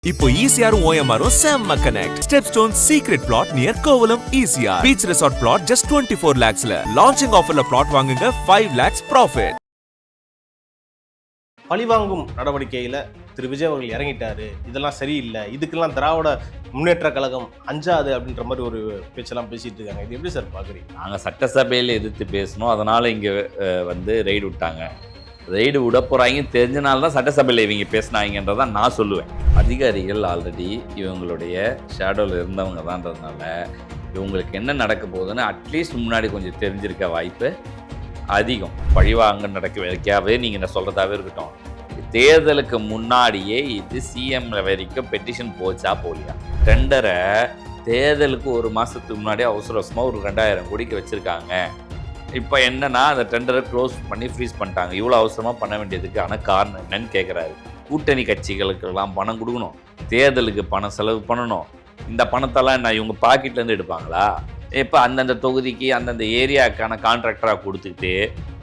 இப்போ ECR OMR செம்ம connect. Stepstone secret plot near Kovalam ECR. Beach resort plot just 24 lakhs ல. Launching offerல plot வாங்குங்க 5 lakhs profit. பழிவாங்கும் நடவடிக்கையில் திரு விஜய் அவர்கள் இறங்கிட்டாரு, இதெல்லாம் சரியில்லை, இதுக்கெல்லாம் திராவிட முன்னேற்ற கழகம் அஞ்சாது அப்படின்ற மாதிரி ஒரு பேச்செல்லாம் பேசிட்டு இருக்காங்க. இது எப்படி சார் பார்க்குறீங்க? நாங்கள் சட்டசபையில் எதிர்த்து பேசணும், அதனால் இங்கே ரெய்டு விட்டாங்க. ரெய்டு விட போகிறாங்க தெரிஞ்சனால தான் சட்டசபையில் இவங்க பேசினாங்கன்றதான் நான் சொல்லுவேன். அதிகாரிகள் ஆல்ரெடி இவங்களுடைய ஷேடோவில் இருந்தவங்க தான்றதுனால இவங்களுக்கு என்ன நடக்க போகுதுன்னு அட்லீஸ்ட் முன்னாடி கொஞ்சம் தெரிஞ்சிருக்க வாய்ப்பு அதிகம். பழிவாங்க நடக்க வைக்காவே நீங்கள் என்ன சொல்கிறதாவே இருக்கட்டும், தேர்தலுக்கு முன்னாடியே இது சிஎம்ல வரைக்கும் பெட்டிஷன் போச்சா போலியா? டெண்டரை தேர்தலுக்கு ஒரு மாதத்துக்கு முன்னாடியே அவசர அவசரமாக ஒரு 2000 கோடிக்கு வச்சுருக்காங்க. இப்போ என்னன்னா அந்த டெண்டரை க்ளோஸ் பண்ணி ஃப்ரீஸ் பண்ணிட்டாங்க. இவ்வளோ அவசரமாக பண்ண வேண்டியதுக்கான காரணம் என்னன்னு கேட்குறாரு. கூட்டணி கட்சிகளுக்கெல்லாம் பணம் கொடுக்கணும், தேர்தலுக்கு பணம் செலவு பண்ணணும். இந்த பணத்தெல்லாம் என்ன இவங்க பாக்கெட்லேருந்து எடுப்பாங்களா? இப்போ அந்தந்த தொகுதிக்கு அந்தந்த ஏரியாவுக்கான கான்ட்ராக்டராக கொடுத்துக்கிட்டு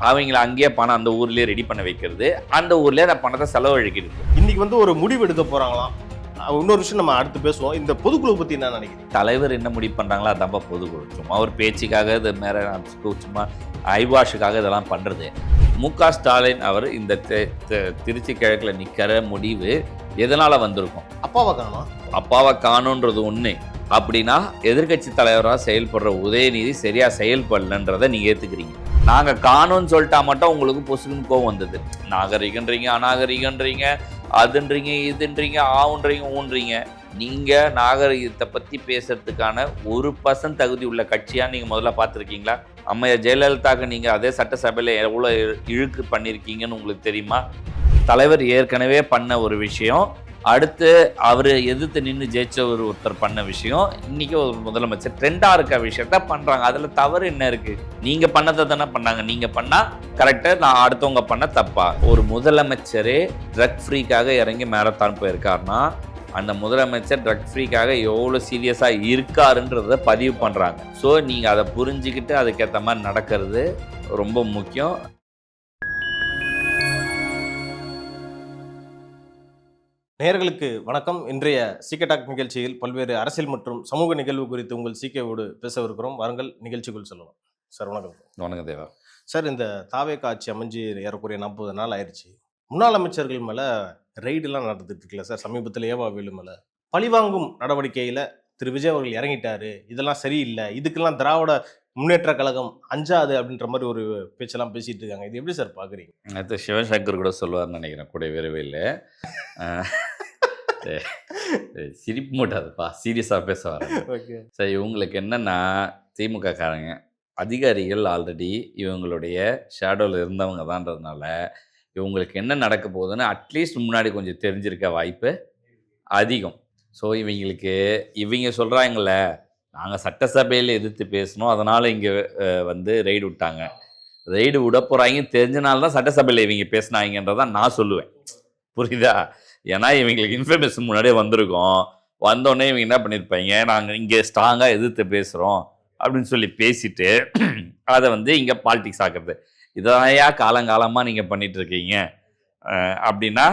அவங்கள அங்கேயே பணம் அந்த ஊர்லேயே ரெடி பண்ண வைக்கிறது, அந்த ஊர்லேயே அந்த பணத்தை செலவழிக்கிறது. இன்னைக்கு ஒரு முடிவு எடுக்க போகிறாங்களாம். இன்னொரு விஷயம் நம்ம அடுத்து பேசுவோம். இந்த பொதுக்குழு பற்றி என்ன நினைக்கிறீங்க? தலைவர் என்ன முடிவு பண்ணுறாங்களோ அதான்ப்பா பொதுக்குழு. சும்மா ஒரு பேச்சுக்காக இது மேலே சும்மா ஐவாஷுக்காக இதெல்லாம் பண்ணுறது. முக ஸ்டாலின் அவர் இந்த திருச்சி கிழக்கில் நிற்கிற முடிவு எதனால் வந்திருக்கும்? அப்பாவை காணுன்றது ஒன்று. அப்படின்னா எதிர்கட்சி தலைவராக செயல்படுற உதயநிதி சரியாக செயல்படலன்றதை நீங்கள் ஏற்றுக்கிறீங்க. நாங்கள் காணும்னு சொல்லிட்டா மட்டும் உங்களுக்கு பொசுக்குன்னு கோவம் வந்தது. நாகரிகன்றீங்க, அநாகரிகன்றீங்க, அதுன்றீங்க, இதுன்றீங்க, ஆவுன்றீங்க, ஊன்றீங்க. நீங்கள் நாகரிகத்தை பற்றி பேசுறதுக்கான 1% தகுதி உள்ள கட்சியாக நீங்கள் முதல்ல பார்த்துருக்கீங்களா? அம்மையார் ஜெயலலிதாவுக்கு நீங்கள் அதே சட்டசபையில் எவ்வளோ இழுக்கு பண்ணியிருக்கீங்கன்னு உங்களுக்கு தெரியுமா? தலைவர் ஏற்கனவே பண்ண ஒரு விஷயம், அடுத்து அவர் எதிர்த்து நின்று ஜெயிச்ச ஒருத்தர் பண்ண விஷயம், இன்றைக்கி ஒரு முதலமைச்சர் ட்ரெண்டாக இருக்க விஷயத்த பண்ணுறாங்க. அதில் தவறு என்ன இருக்குது? நீங்கள் பண்ணதை தானே பண்ணாங்க, நீங்கள் பண்ணால் கரெக்டாக, நான் அடுத்தவங்க பண்ண தப்பா? ஒரு முதலமைச்சரே ட்ரக் ஃப்ரீக்காக இறங்கி மேரத்தான் போயிருக்காருன்னா அந்த முதலமைச்சர் ட்ரக் ஃப்ரீக்காக எவ்வளோ சீரியஸாக இருக்காருன்றதை பதிவு பண்ணுறாங்க. ஸோ நீங்கள் அதை புரிஞ்சுக்கிட்டு அதுக்கேற்ற மாதிரி நடக்கிறது ரொம்ப முக்கியம். நேயர்களுக்கு வணக்கம். இன்றைய சீக்கே டாக் நிகழ்ச்சியில் பல்வேறு அரசியல் மற்றும் சமூக நிகழ்வு குறித்து உங்கள் சீக்கேவோடு பேசவிருக்கிறோம். வாருங்கள் நிகழ்ச்சிக்குள் சொல்லலாம். சார் வணக்கம். வணக்கம் தேவா. சார், இந்த தாவேகா ஆட்சி அமைஞ்சு ஏறக்குறைய 40 நாள் ஆயிடுச்சு. முன்னாள் அமைச்சர்கள் மேலே ரெய்டெல்லாம் நடந்துட்டு இருக்குல்ல சார்? சமீபத்தில் ஏவா வேலு மேலே பழிவாங்கும் நடவடிக்கையில் திரு விஜய் அவர்கள் இறங்கிட்டாரு, இதெல்லாம் சரியில்லை, இதுக்கெல்லாம் திராவிட முன்னேற்ற கழகம் அஞ்சாது அப்படின்ற மாதிரி ஒரு பேச்செல்லாம் பேசிட்டு இருக்காங்க. இது எப்படி சார் பார்க்குறீங்க? அது சிவசங்கர் கூட சொல்லுவார்னு நினைக்கிறேன், கூட விரைவில். சிரிப்பு மாட்டாதுப்பா, சீரியஸாக பேச வரேன். ஓகே சார், இவங்களுக்கு என்னென்னா திமுக காரங்க அதிகாரிகள் ஆல்ரெடி இவங்களுடைய ஷேடோவில் இருந்தவங்க தான்றதுனால இவங்களுக்கு என்ன நடக்க போகுதுன்னு அட்லீஸ்ட் முன்னாடி கொஞ்சம் தெரிஞ்சிருக்க வாய்ப்பு அதிகம். ஸோ இவங்க சொல்கிறாங்கள, நாங்கள் சட்டசபையில் எதிர்த்து பேசணும், அதனால் இங்கே ரெய்டு விட்டாங்க. ரெய்டு விட போகிறாங்க தெரிஞ்சனால தான் சட்டசபையில் இவங்க பேசினாங்கன்றதான் நான் சொல்லுவேன். புரியுதா? ஏன்னா இவங்களுக்கு இன்ஃபர்மேஷன் முன்னாடியே வந்திருக்கோம். வந்தோடனே இவங்க என்ன பண்ணியிருப்பாங்க, நாங்கள் இங்கே ஸ்ட்ராங்காக எதிர்த்து பேசுகிறோம் அப்படின்னு சொல்லி பேசிட்டு அதை இங்கே பாலிடிக்ஸ் ஆக்குறது. இதையா காலங்காலமாக நீங்கள் பண்ணிகிட்ருக்கீங்க அப்படின்னா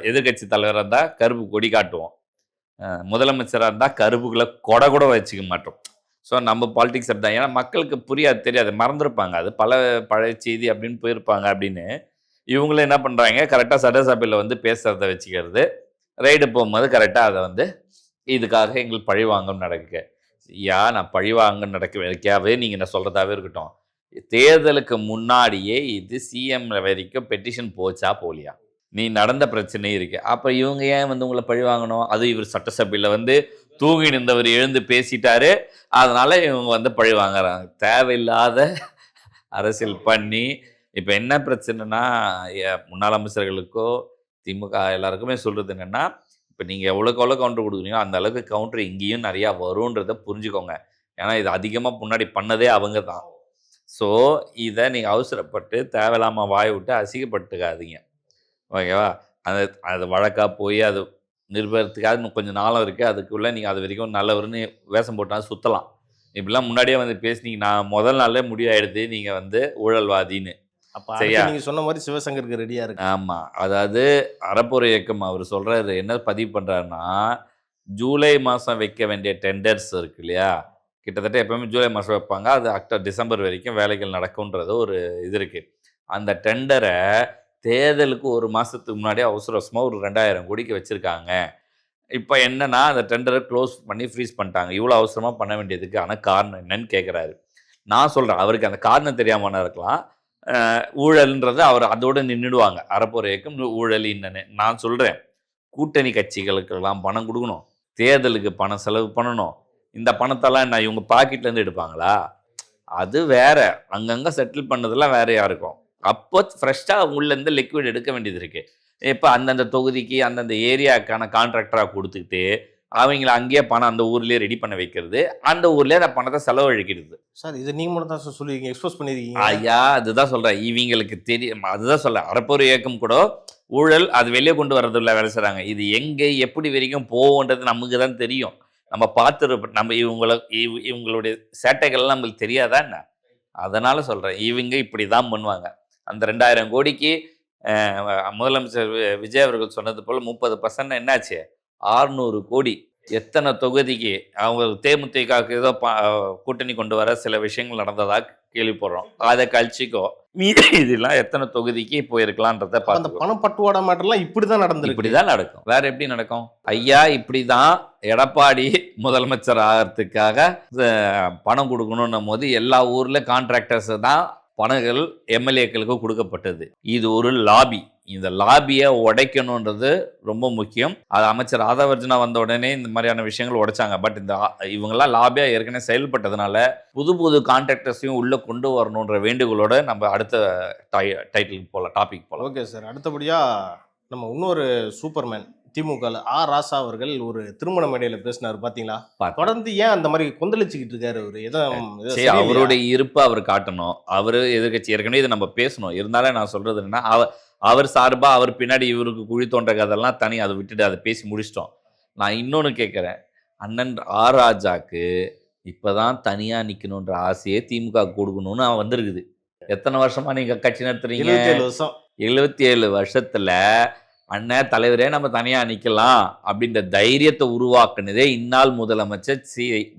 எதிர்கட்சி தலைவராக இருந்தால் கருப்பு கொடி காட்டுவோம், முதலமைச்சராக இருந்தால் கருப்புக்குள்ளே கொடை கூட வச்சுக்க மாட்டோம். ஸோ நம்ம பாலிடிக்ஸ் அப்படி தான். ஏன்னா மக்களுக்கு புரியாது, தெரியாது, மறந்துருப்பாங்க, அது பழைய செய்தி அப்படின்னு போயிருப்பாங்க. அப்படின்னு இவங்களும் என்ன பண்ணுறாங்க, கரெக்டாக சட்டசபையில் பேசுகிறத வச்சுக்கிறது, ரைடு போகும்போது கரெக்டாக அதை இதுக்காக எங்களுக்கு பழிவாங்கம் நடக்க. நான் பழிவாங்கம் நடக்க வைக்காவே நீங்கள் என்ன சொல்கிறதாவே இருக்கட்டும், தேர்தலுக்கு முன்னாடியே இது சிஎம்ல வரைக்கும் பெட்டிஷன் போச்சா போலியா? நீ நடந்த பிரச்சனை இருக்கு. அப்போ இவங்க ஏன் உங்களை பழி வாங்கணும்? அது இவர் சட்டசபையில் தூங்கி நின்றவர் எழுந்து பேசிட்டாரு, அதனால இவங்க பழி வாங்குறாங்க. தேவையில்லாத அரசியல் பண்ணி இப்போ என்ன பிரச்சனைனா, முன்னாள் அமைச்சர்களுக்கோ திமுக எல்லாருக்குமே சொல்கிறது என்னென்னா, இப்போ நீங்கள் எவ்வளோக்கு கவுண்டர் கொடுக்குறீங்களோ அந்த அளவுக்கு கவுண்டர் இங்கேயும் நிறையா வரும்ன்றதை புரிஞ்சுக்கோங்க. ஏன்னா இது அதிகமாக முன்னாடி பண்ணதே அவங்க தான். ஸோ இதை நீங்கள் அவசரப்பட்டு தேவையில்லாமல் வாய் விட்டு அசிங்கப்பட்டுக்காதீங்க, ஓகேவா? அது வழக்காக போய் அது நிர்பயத்துக்காக இன்னும் கொஞ்சம் நாளும் இருக்குது. அதுக்குள்ளே நீங்கள் அது வரைக்கும் நல்லவர்னு வேஷம் போட்டால் சுற்றலாம். இப்படிலாம் முன்னாடியே பேசுனீங்க. நான் முதல் நாளே முடிவாயிடுது நீங்கள் ஊழல்வாதின்னு. அப்ப சரியா? நீங்க சொன்ன மாதிரி சிவசங்கருக்கு ரெடியா இருக்கு. ஆமா. அதாவது அறப்போர் இயக்கம் அவர் சொல்றாரு என்ன பதிவு பண்றாருன்னா, ஜூலை மாசம் வைக்க வேண்டிய டெண்டர்ஸ் இருக்கு இல்லையா? கிட்டத்தட்ட எப்பவுமே ஜூலை மாசம் வைப்பாங்க. அது டிசம்பர் வரைக்கும் வேலைகள் நடக்கும்ன்றது ஒரு இது இருக்கு. அந்த டெண்டர தேர்தலுக்கு 1 மாசத்துக்கு முன்னாடியே அவசர அவசரமா ஒரு 2000 கோடிக்கு வச்சிருக்காங்க. இப்ப என்னன்னா, அந்த டெண்டர க்ளோஸ் பண்ணி ஃப்ரீஸ் பண்ணிட்டாங்க. இவ்வளோ அவசரமா பண்ண வேண்டியதுக்கான காரணம் என்னன்னு கேட்குறாரு. நான் சொல்றேன், அவருக்கு அந்த காரணம் தெரியாம இருக்கலாம். ஊழல்ன்றது அவர் அதோட நின்னுடுவாங்க. அறப்போர் இயக்கம் ஊழல் என்னன்னு. நான் சொல்றேன், கூட்டணி கட்சிகளுக்கெல்லாம் பணம் குடுக்கணும். தேர்தலுக்கு பணம் செலவு பண்ணணும். இந்த பணத்தெல்லாம் என்ன இவங்க பாக்கெட்லேருந்து எடுப்பாங்களா? அது வேற. அங்கங்க செட்டில் பண்ணதெல்லாம் வேறையா இருக்கும். அப்போ ஃப்ரெஷ்ஷாக உள்ளேருந்து லிக்விட் எடுக்க வேண்டியது இருக்கு. இப்போ அந்தந்த தொகுதிக்கு அந்தந்த ஏரியாவுக்கான கான்ட்ராக்டராக கொடுத்துக்கிட்டு அவங்கள அங்கேயே பணம் அந்த ஊர்லேயே ரெடி பண்ண வைக்கிறது, அந்த ஊர்லேயே அந்த பணத்தை செலவழிக்கிறது. சார் இது நீங்க மட்டும் தான் சார் சொல்லிருக்கீங்க, எக்ஸ்போஸ் பண்ணிருக்கீங்க. ஐயா, அதுதான் சொல்கிறேன். இவங்களுக்கு தெரியும். அதுதான் சொல்கிறேன். அறப்போர் இயக்கம் கூட ஊழல் அது வெளியே கொண்டு வரதில்ல வேலை செய்கிறாங்க. இது எங்கே எப்படி வரைக்கும் போகுன்றது நமக்கு தான் தெரியும். நம்ம பார்த்துருப்போம். நம்ம இவங்களுடைய சேட்டைகள்லாம் நம்மளுக்கு தெரியாதா என்ன? அதனால் சொல்கிறேன், இவங்க இப்படி தான் பண்ணுவாங்க. அந்த 2000 கோடிக்கு முதலமைச்சர் விஜய் அவர்கள் சொன்னது போல் 30% என்னாச்சு? 600 கோடி. எத்தனை தொகுதிக்கு அவங்க தேமுதிகவுக்கு ஏதோ கூட்டணி கொண்டு வர சில விஷயங்கள் நடந்ததா கேள்விப்படுறோம். அதை கழிச்சிக்கோ மீதி இதெல்லாம் எத்தனை தொகுதிக்கு போயிருக்கலான்றத அந்த பார்த்து பணம் பட்டுவாடா மாட்டெல்லாம் இப்படிதான் நடந்திருக்கு. இப்படிதான் நடக்கும். வேற எப்படி நடக்கும்? ஐயா, இப்படிதான் எடப்பாடி முதலமைச்சர் ஆகிறதுக்காக பணம் கொடுக்கணும்னும் போது எல்லா ஊர்ல கான்ட்ராக்டர்ஸ் தான் பணங்கள் எம்எல்ஏக்களுக்கு கொடுக்கப்பட்டது. இது ஒரு லாபி. இந்த லாபியை உடைக்கணுன்றது ரொம்ப முக்கியம். அது அமைச்சர் ஆதவர்ஜனா வந்த உடனே இந்த மாதிரியான விஷயங்கள் உடைச்சாங்க. பட் இந்த இவங்கெல்லாம் லாபியா ஏற்கனவே செயல்பட்டதுனால புது புது கான்ட்ராக்டர்ஸையும் உள்ள கொண்டு வரணுன்ற வேண்டுகோளோட நம்ம அடுத்த டைட்டிலுக்கு போகலாம், டாபிக் போகலாம். Okay sir. அடுத்தபடியா நம்ம இன்னொரு சூப்பர்மேன் திமுக ராசா அவர்கள் ஒரு திருமண மேடையில பேசினாரு பாத்தீங்களா? தொடர்ந்து ஏன் அந்த மாதிரி கொந்தளிச்சுக்கிட்டு இருக்காரு அவரு? அவருடைய இருப்பை அவர் காட்டணும். அவரு எதிர்கட்சி ஏற்கனவே இதை நம்ம பேசணும். இருந்தாலும் நான் சொல்றது என்னன்னா, அவர் சார்பா அவர் பின்னாடி இவருக்கு குழி தோன்ற கதெல்லாம் தனி, அதை விட்டுட்டு அதை பேசி முடிச்சிட்டோம். நான் இன்னொன்னு கேட்கிறேன், அண்ணன் ஆர் ராஜாக்கு இப்பதான் தனியா நிக்கணும்ன்ற ஆசையே திமுக கொடுக்கணும்னு வந்திருக்குது. எத்தனை வருஷமா நீங்க கட்சி நடத்துறீங்க? 77 வருஷம். 77 வருஷத்துல அண்ணன் தலைவரே நம்ம தனியா நிக்கலாம் அப்படின்ற தைரியத்தை உருவாக்குனதே இந்நாள் முதலமைச்சர்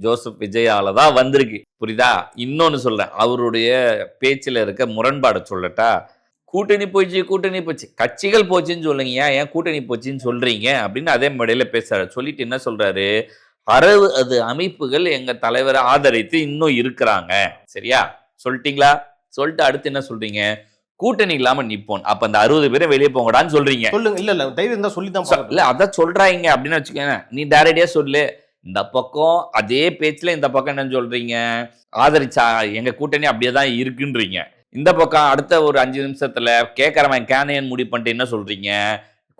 ஜோசப் விஜயால தான் வந்திருக்கு. புரியுதா? இன்னொன்னு சொல்றேன், அவருடைய பேச்சுல இருக்க முரண்பாடு சொல்லட்டா? கூட்டணி போச்சு, கட்சிகள் போச்சுன்னு சொல்லுங்க, ஏன் கூட்டணி போச்சுன்னு சொல்றீங்க அப்படின்னு அதே மேடையில பேசுறாரு. சொல்லிட்டு என்ன சொல்றாரு, 60 அமைப்புகள் எங்க தலைவரை ஆதரித்து இன்னும் இருக்கிறாங்க. சரியா சொல்லிட்டீங்களா? சொல்லிட்டு அடுத்து என்ன சொல்றீங்க, கூட்டணி இல்லாம நிப்போம். அப்ப அந்த 60 பேரை வெளியே போங்கடான்னு சொல்றீங்க. சொல்லுங்க. இல்ல தைரியம் தான் சொல்லிதான் இல்ல அதான் சொல்றாங்க அப்படின்னு வச்சுக்கோங்க. நீ டைரக்டா சொல்லு. இந்த பக்கம் அதே பேச்சுல இந்த பக்கம் என்ன சொல்றீங்க, ஆதரிச்சா எங்க கூட்டணி அப்படியே தான் இருக்குன்றீங்க. இந்த பக்கம் அடுத்த ஒரு 5 நிமிஷத்துல கேட்கறவன் கேனையன் முடிவு பண்ணிட்டு என்ன சொல்றீங்க,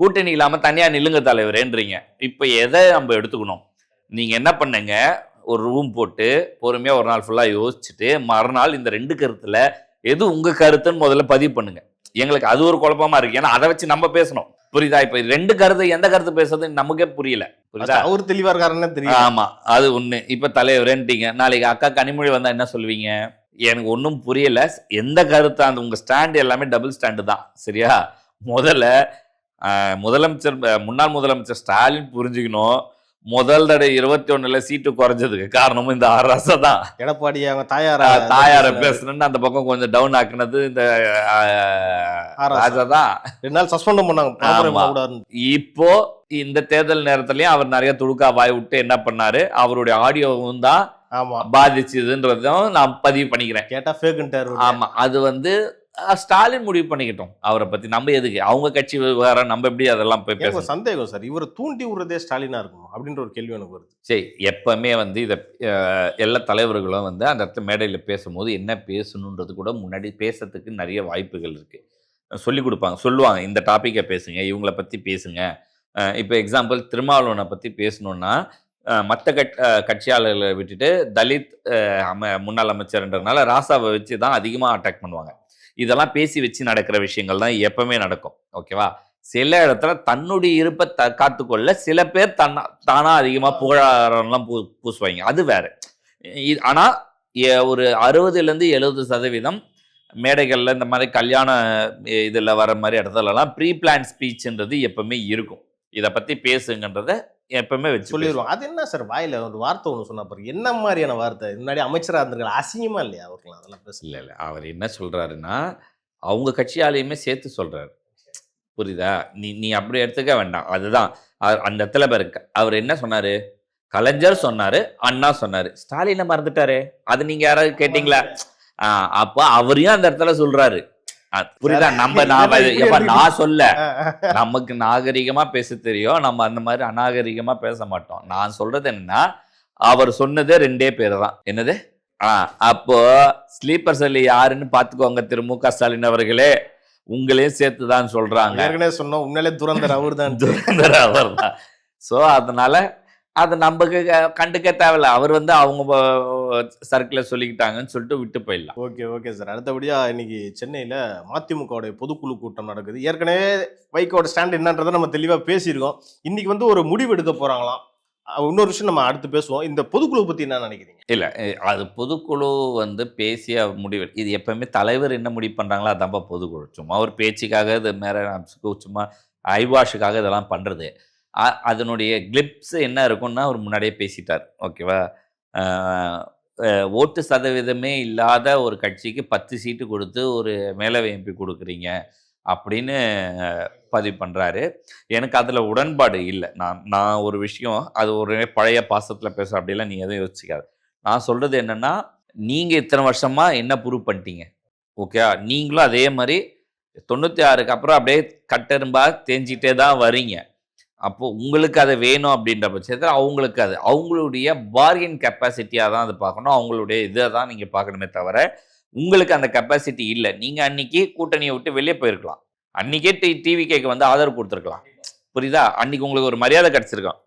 கூட்டணி இல்லாம தனியா நில்லுங்க தலைவரேன்றீங்க. இப்ப எதை நம்ம எடுத்துக்கணும்? நீங்க என்ன பண்ணுங்க, ஒரு ரூம் போட்டு பொறுமையா ஒரு நாள் ஃபுல்லா யோசிச்சுட்டு மறுநாள் இந்த 2 கருத்துல எது உங்க கருத்துன்னு முதல்ல பதிவு பண்ணுங்க. எங்களுக்கு அது ஒரு குழப்பமா இருக்கு. ஏன்னா அதை வச்சு நம்ம பேசணும். புரியுதா? இப்ப 2 கருத்து எந்த கருத்து பேசுறது நமக்கே புரியல. புரியுதா? அவர் தெளிவா இருக்காருன்னு தெரியும். ஆமா, அது ஒண்ணு. இப்ப தலைவரேன்ட்டீங்க, நாளைக்கு அக்கா கனிமொழி வந்தா என்ன சொல்லுவீங்க? எனக்கு ஒன்றும் புரியல. எந்த கருத்து அந்த உங்க ஸ்டாண்டு எல்லாமே டபுள் ஸ்டாண்டு தான். சரியா? முதல்ல முன்னாள் முதலமைச்சர் ஸ்டாலின் புரிஞ்சுக்கணும், முதல் தடவை 21ல சீட்டு குறைஞ்சதுக்கு காரணமும் இந்த ஆர் ராசா தான். எடப்பாடி அவங்க தாயார பேசணும்னு அந்த பக்கம் கொஞ்சம் டவுன் ஆக்குனது இந்த ராஜா தான். 2 நாள் சஸ்பெண்ட் பண்ணாங்க. இப்போ இந்த தேர்தல் நேரத்திலயும் அவர் நிறைய துடுக்கா வாய் விட்டு என்ன பண்ணாரு, அவருடைய ஆடியோவும் தான் பாதிச்சதுன்றதும் நான் பதிவு பண்ணிக்கிறேன். கேட்டா ஃபேக்ன்றாரு. ஆமா, அது ஸ்டாலின் முடிவு பண்ணிக்கிட்டோம் அவரை பத்தி. நம்ம எதுக்கு அவங்க கட்சி விவகாரம், நம்ம எப்படி அதெல்லாம் போய் பேச சந்தேகம் சார். இவரை தூண்டி விடுறதே ஸ்டாலினா இருக்கும் அப்படின்ற ஒரு கேள்வி எனக்கு வருது. சரி, எப்பவுமே இதை எல்லா தலைவர்களும் அந்த இடத்துல மேடையில பேசும்போது என்ன பேசணுன்றது கூட முன்னாடி பேசுறதுக்கு நிறைய வாய்ப்புகள் இருக்கு. சொல்லி கொடுப்பாங்க, சொல்லுவாங்க இந்த டாபிக்கை பேசுங்க, இவங்களை பத்தி பேசுங்க. இப்போ எக்ஸாம்பிள் திருமாவளவனை பத்தி பேசணும்னா மற்ற கட்சியாளர்களை விட்டுட்டு தலித் முன்னாள் அமைச்சர்ன்றதுனால ராசாவை வச்சு தான் அதிகமாக அட்டாக் பண்ணுவாங்க. இதெல்லாம் பேசி வச்சு நடக்கிற விஷயங்கள் தான் எப்பவுமே நடக்கும். ஓகேவா? சில இடத்துல தன்னுடைய இருப்பை காத்துக்கொள்ள சில பேர் தானா அதிகமாக புகழாரெல்லாம் பூசுவாங்க. அது வேற. ஆனால் ஒரு 60-70% மேடைகளில் இந்த மாதிரி கல்யாண இதில் வர மாதிரி இடத்துலலாம் ப்ரீ பிளான் ஸ்பீச்ன்றது எப்பவுமே இருக்கும். இதை பற்றி பேசுங்கன்றத எப்பவுமே வச்சு சொல்லிடுவாங்க. அது என்ன சார் வாயில ஒரு வார்த்தை ஒன்று சொன்னா பாருங்க, என்ன மாதிரியான வார்த்தை? முன்னாடி அமைச்சராக இருந்திருக்கலாம், அசிங்கமா இல்லையா அவருக்குலாம் அதெல்லாம் பேச? இல்லை இல்லை, அவர் என்ன சொல்கிறாருன்னா அவங்க கட்சியாலையுமே சேர்த்து சொல்கிறாரு. புரியுதா? நீ நீ அப்படி எடுத்துக்க வேண்டாம். அதுதான் அந்த இடத்துல பாருங்க, அவர் என்ன சொன்னார்? கலைஞர் சொன்னார், அண்ணா சொன்னார், ஸ்டாலினை மறந்துட்டாரு. அது நீங்கள் யாராவது கேட்டிங்களா? அப்போ அவரையும் அந்த இடத்துல சொல்கிறாரு. புரியுதா? நான் சொல்ல, நமக்கு நாகரிகமா பேச தெரியும், நம்ம அந்த மாதிரி அநாகரிகமா பேச மாட்டோம். நான் சொல்றது என்னன்னா, அவர் சொன்னதே 2 பேர் தான். என்னது? அப்போ ஸ்லீப்பர் செல் யாருன்னு பாத்துக்கோங்க திரு மு க ஸ்டாலின் அவர்களே, உங்களையும் சேர்த்துதான் சொல்றாங்க. ஏற்கனவே சொன்னோம், உண்மையிலே துரந்தர் அவர் தான். துரந்தர் அவர் தான். ஸோ அதனால அது நமக்கு கண்டுக்க தேவையில்ல. அவர் அவங்க சர்க்கிளை சொல்லிக்கிட்டாங்கன்னு சொல்லிட்டு விட்டு போயிடலாம். Okay okay sir. அடுத்தபடியா இன்னைக்கு சென்னையில மதிமுகவுடைய பொதுக்குழு கூட்டம் நடக்குது. ஏற்கனவே வைகோட ஸ்டாண்ட் என்னன்றதை நம்ம தெளிவா பேசியிருக்கோம். இன்னைக்கு ஒரு முடிவு எடுக்க போறாங்களாம். இன்னொரு விஷயம் நம்ம அடுத்து பேசுவோம். இந்த பொதுக்குழு பத்தி என்ன நினைக்கிறீங்க? இல்ல, அது பொதுக்குழு பேசிய முடிவு. இது எப்பவுமே தலைவர் என்ன முடிவு பண்றாங்களோ அதான் பொதுக்குழு. சும்மா ஒரு பேச்சுக்காக இது மேல சும்மா ஐவாஷுக்காக இதெல்லாம் பண்றது. அதனுடைய கிளிப்ஸ் என்ன இருக்கும்னா அவர் முன்னாடியே பேசிட்டார். ஓகேவா? ஓட்டு சதவீதமே இல்லாத ஒரு கட்சிக்கு 10 சீட்டு கொடுத்து ஒரு மேலவை எம்பி கொடுக்குறீங்க அப்படின்னு பதிவு பண்ணுறாரு. எனக்கு அதில் உடன்பாடு இல்லை. நான் ஒரு விஷயம், அது ஒரு பழைய பாசத்தில் பேசுகிறேன் அப்படிலாம் நீ எதுவும் யோசிக்காது. நான் சொல்கிறது என்னென்னா, நீங்கள் இத்தனை வருஷமாக என்ன ப்ரூவ் பண்ணிட்டீங்க? ஓகே, நீங்களும் அதே மாதிரி 96க்கு அப்புறம் அப்படியே கட்டெரும்பா தேஞ்சிட்டே தான் வரீங்க. அப்போது உங்களுக்கு அதை வேணும் அப்படின்ற பட்சத்தில் அவங்களுக்கு அது அவங்களுடைய பார்கெயின் கெப்பாசிட்டியாக தான் அது பார்க்கணும். அவங்களுடைய இதை தான் நீங்கள் பார்க்கணுமே தவிர உங்களுக்கு அந்த கெப்பாசிட்டி இல்லை. நீங்கள் அன்றைக்கி கூட்டணியை விட்டு வெளியே போயிருக்கலாம். அன்றைக்கே டிவிகேக்கு ஆதரவு கொடுத்துருக்கலாம். புரியுதா? அன்றைக்கி உங்களுக்கு ஒரு மரியாதை கிடச்சிருக்கோம்.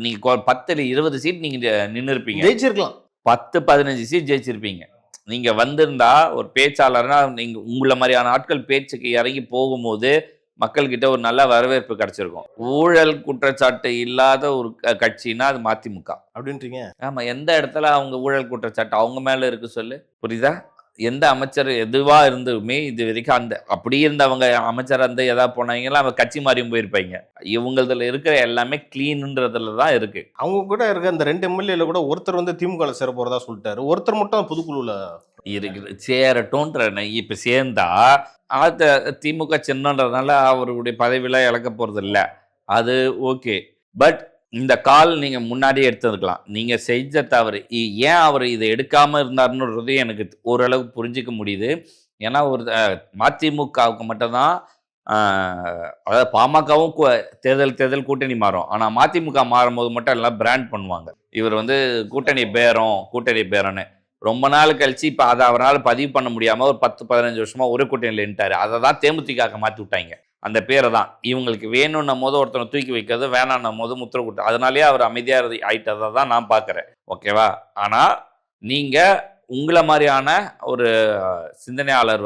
நீங்கள் 10 20 சீட் நீங்கள் நின்று இருப்பீங்க, ஜெயிச்சிருக்கலாம். 10-15 சீட் ஜெயிச்சிருப்பீங்க. நீங்கள் வந்திருந்தா ஒரு பேச்சாளர்னா நீங்கள் உங்களை மாதிரியான ஆட்கள் பேச்சுக்கு இறங்கி போகும்போது மக்கள்கிட்ட ஒரு நல்ல வரவேற்பு கிடைச்சிருக்கும். ஊழல் குற்றச்சாட்டு இல்லாத ஒரு கட்சின்னா அது மதிமுக அப்படின்றீங்க. ஆமா, எந்த இடத்துல அவங்க ஊழல் குற்றச்சாட்டு அவங்க மேல இருக்கு சொல்லு? புரியுதா? எந்த அமைச்சர் எதுவா இருந்துமே இது வரைக்கும் அப்படி இருந்தவங்க அமைச்சர் எதாவது போனாங்கன்னா அவங்க கட்சி மாறியும் போயிருப்பாங்க. இவங்களதுல இருக்கிற எல்லாமே கிளீன்ன்றதுல தான் இருக்கு. அவங்க கூட இருக்க அந்த 2 எம்எல்ஏல கூட ஒருத்தர் திமுக சேர போறதா சொல்லிட்டாரு. ஒருத்தர் மட்டும் பொதுக்குழுல இருக்குது. சேரட்டோன்ற இப்ப சேர்ந்தா திமுக சின்னன்றதுனால அவருடைய பதவியெல்லாம் இழக்க போறது இல்லை. அது ஓகே. பட் இந்த கால் நீங்க முன்னாடியே எடுத்துருக்கலாம். நீங்க செஞ்ச தவறு ஏன் அவர் இதை எடுக்காம இருந்தாருன்றது எனக்கு ஓரளவுக்கு புரிஞ்சிக்க முடியுது. ஏன்னா ஒரு மதிமுகவுக்கு மட்டும்தான், அதாவது பாமகவும் தேர்தல் கூட்டணி மாறும். ஆனா மதிமுக மாறும்போது மட்டும் எல்லாம் பிராண்ட் பண்ணுவாங்க. இவர் கூட்டணி பேரம்னு ரொம்ப நாள் கழிச்சு இப்போ அதை அவரால் பதிவு பண்ண முடியாமல் ஒரு 10-15 வருஷமா ஒரு கூட்டணியில் நின்ட்டாரு. அதை தான் தேமுதிக மாற்றி விட்டாங்க. அந்த பேரை தான் இவங்களுக்கு வேணும்னும் போது ஒருத்தனை தூக்கி வைக்கிறது, வேணான்னும் போது முத்திர கூட்டு. அதனாலேயே அவர் அமைதியாக ஆயிட்டதை தான் நான் பார்க்குறேன். ஓகேவா? ஆனால் நீங்கள் உங்களை மாதிரியான ஒரு சிந்தனையாளர்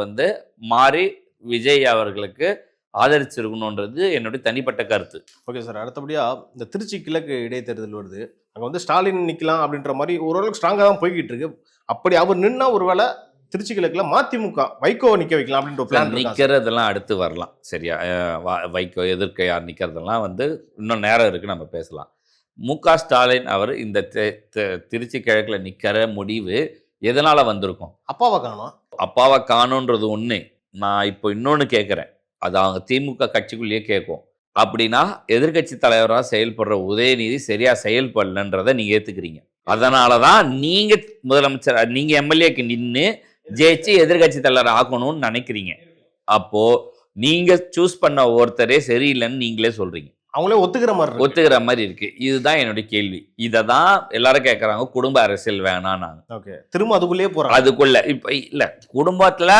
மாறி விஜய் அவர்களுக்கு ஆதரிச்சிருக்கணுன்றது என்னுடைய தனிப்பட்ட கருத்து. Okay sir. அடுத்தபடியா இந்த திருச்சி கிழக்கு இடைத்தேர்தல் வருது. அங்கே ஸ்டாலின் நிற்கலாம் அப்படின்ற மாதிரி ஓரளவுக்கு ஸ்ட்ராங்காக தான் போய்கிட்டு இருக்கு. அப்படி அவர் நின்னா ஒருவேளை திருச்சி கிழக்குல மதிமுக வைகோவை நிற்க வைக்கலாம் அப்படின்ற பிளான். நிற்கிறதெல்லாம் அடுத்து வரலாம். சரியா? வைகோ எதிர்க்க யார் நிற்கிறதெல்லாம் இன்னும் நேரம் இருக்கு, நம்ம பேசலாம். மு க ஸ்டாலின் அவர் இந்த திருச்சி கிழக்குல நிற்கிற முடிவு எதனால வந்திருக்கும்? அப்பாவை காணுன்றது ஒன்று. நான் இப்போ இன்னொன்று கேட்குறேன், அது அவங்க திமுக கட்சிக்குள்ளேயே கேட்கும். அப்படின்னா எதிர்கட்சி தலைவராக செயல்படுற உதயநிதி சரியா செயல்படலன்றதை நீங்க ஏத்துக்கிறீங்க. அதனாலதான் நீங்க முதலமைச்சர், நீங்க எம்எல்ஏக்கு நின்று ஜெயிச்சு எதிர்கட்சி தலைவர் ஆக்கணும்னு நினைக்கிறீங்க. அப்போ நீங்க சூஸ் பண்ண ஒருத்தரே சரியில்லைன்னு நீங்களே சொல்றீங்க. அவங்களே ஒத்துக்கிற மாதிரி இருக்கு. இதுதான் என்னுடைய கேள்வி. இததான் எல்லாரும் கேட்கறாங்க, குடும்ப அரசியல் வேணாம். நாங்க திரும்ப அதுக்குள்ள இப்ப இல்ல, குடும்பத்துல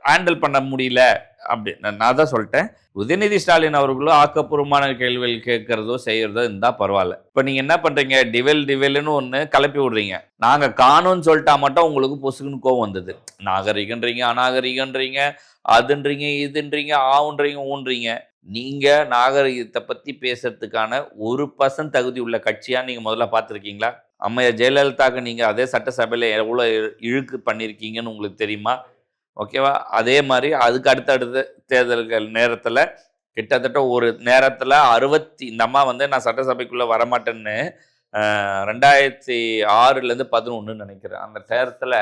ஹேண்டில் பண்ண முடியல அப்படி நான் தான் சொல்லிட்டேன். உதயநிதி ஸ்டாலின் அவர்களும் ஆக்கப்பூர்வமான கேள்விகள் கேட்கறதோ செய்யறதோ இருந்தா பரவாயில்ல. இப்ப நீங்க என்ன பண்றீங்க? டிவெல்னு ஒண்ணு கிளப்பி விடுறீங்க. நாங்க காணும்னு சொல்லிட்டா மட்டும் உங்களுக்கு பொசுக்குன்னு கோவம் வந்தது. நாகரிகன்றீங்க, அநாகரிகன்றீங்க, அதுன்றீங்க, இதுன்றீங்க, ஆவுன்றீங்க, ஊன்றீங்க. நீங்க நாகரிகத்தை பத்தி பேசுறதுக்கான 1% தகுதி உள்ள கட்சியா நீங்க முதல்ல பார்த்துருக்கீங்களா? அம்மையா ஜெயலலிதாவுக்கு நீங்க அதே சட்டசபையில எவ்வளவு இழுக்கு பண்ணிருக்கீங்கன்னு உங்களுக்கு தெரியுமா? ஓகேவா? அதே மாதிரி அதுக்கு அடுத்தடுத்த தேர்தல்கள் நேரத்தில் கிட்டத்தட்ட ஒரு நேரத்தில் இந்த அம்மா வந்து நான் சட்டசபைக்குள்ளே வரமாட்டேன்னு 2006 11 நினைக்கிறேன். அந்த நேரத்தில்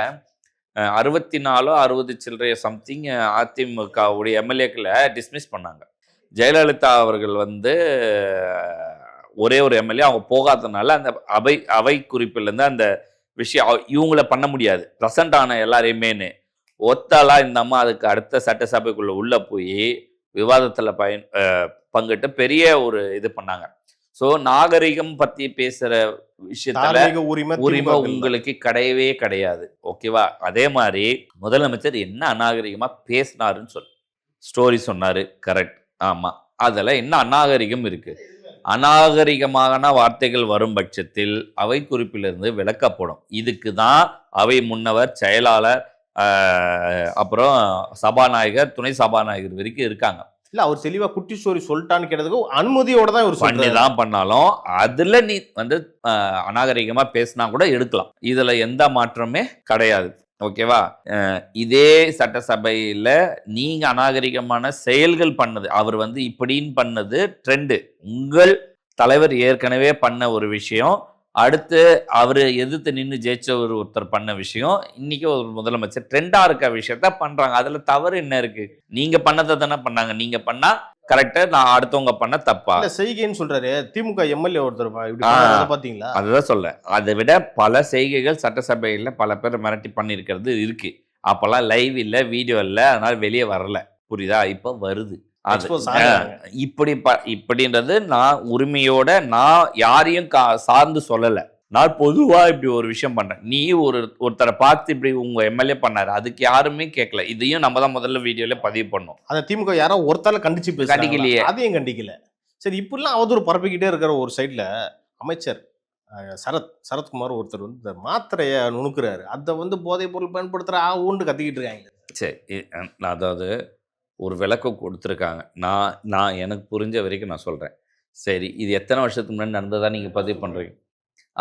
64 60 சில்லறைய சம்திங் அதிமுகவுடைய எம்எல்ஏக்களை டிஸ்மிஸ் பண்ணாங்க. ஜெயலலிதா அவர்கள் வந்து ஒரே ஒரு எம்எல்ஏ அவங்க போகாதனால அந்த அவை குறிப்பிலேருந்து அந்த விஷயம் இவங்கள பண்ண முடியாது, ப்ரெசண்ட் ஆன எல்லாரையுமேனு ஒத்தாலா இந்த அம்மா அதுக்கு அடுத்த சட்டசபைக்குள்ள உள்ள போய் விவாதத்தில் பங்கிட்டு பெரிய ஒரு இது பண்ணாங்க. ஸோ நாகரிகம் பத்தி பேசுற விஷயத்துல உரிமை உங்களுக்கு கிடையவே கிடையாது. ஓகேவா? அதே மாதிரி முதலமைச்சர் என்ன அநாகரிகமா பேசினாருன்னு ஸ்டோரி சொன்னாரு. கரெக்ட், ஆமா. அதுல என்ன அநாகரிகம் இருக்கு? அநாகரிகமான வார்த்தைகள் வரும் பட்சத்தில் அவை குறிப்பிலிருந்து விலக்கப்படும். இதுக்கு தான் அவை முன்னவர், செயலாளர், அப்புறம் சபாநாயகர், துணை சபாநாயகர் வரைக்கும் இருக்காங்க. இல்ல அவர் தெளிவா குட்டி ஸ்டோரி சொல்லிட்டான்னு கேட்டதுக்கு அனுமதியோட தான் இவர் பண்ணிதான் பண்ணாலும் அதுல நீ வந்து அநாகரிகமா பேசினா கூட எடுக்கலாம். இதுல எந்த மாற்றமே கிடையாது. ஓகேவா? இதே சட்டசபையில நீங்க அநாகரிகமான செயல்கள் பண்ணது, அவர் வந்து இப்படின்னு பண்ணது ட்ரெண்டு. உங்கள் தலைவர் ஏற்கனவே பண்ண ஒரு விஷயம், அடுத்து அவரு எதிர்த்து நின்று ஜெயிச்ச ஒருத்தர் பண்ண விஷயம், இன்னைக்கு ஒரு முதலமைச்சர் ட்ரெண்டா இருக்க விஷயத்த பண்றாங்க. அதுல தவறு என்ன இருக்கு? நீங்க பண்ணதை தானே பண்ணாங்க. நீங்க பண்ணா கரெக்டா, நான் அடுத்தவங்க பண்ண தப்பா? செய்கைன்னு சொல்றாரு திமுக எம்எல்ஏ ஒருத்தர் பாத்தீங்களா? அதுதான் சொல்ல. அதை விட பல செய்கைகள் சட்டசபையில பல பேர் மிரட்டி பண்ணிருக்கிறது இருக்கு. அப்பெல்லாம் லைவ் இல்ல, வீடியோ இல்ல, அதனால வெளியே வரல. புரியுதா? இப்ப வருது. இப்படின்றது நான் உரிமையோட நான் யாரையும் சார்ந்து சொல்லல. நான் பொதுவா இப்படி ஒரு விஷயம் பண்றேன். நீ ஒருத்தரை பார்த்து இப்படி உங்க எம்எல்ஏ பண்ணாரு, அதுக்கு யாருமே கேட்கல. இதையும் நம்ம தான் முதல்ல வீடியோல பதிவு பண்ணோம். அந்த திமுக யாரோ ஒருத்தால கண்டிச்சு கண்டிக்கலையே, அதையும் கண்டிக்கல. சரி, இப்படிலாம் அவதூறு பரப்பிக்கிட்டே இருக்கிற ஒரு சைட்ல அமைச்சர் சரத்குமார் ஒருத்தர் வந்து இந்த மாத்திரைய நுணுக்குறாரு, அதை வந்து போதைப் பொருள் பயன்படுத்துற ஊண்டு கத்திக்கிட்டு இருக்காங்க. சரி, அதாவது ஒரு விளக்கம் கொடுத்துருக்காங்க. நான் எனக்கு புரிஞ்ச வரைக்கும் நான் சொல்கிறேன். சரி, இது எத்தனை வருஷத்துக்கு முன்னாடி நடந்ததா நீங்கள் பதிவு பண்ணுறீங்க?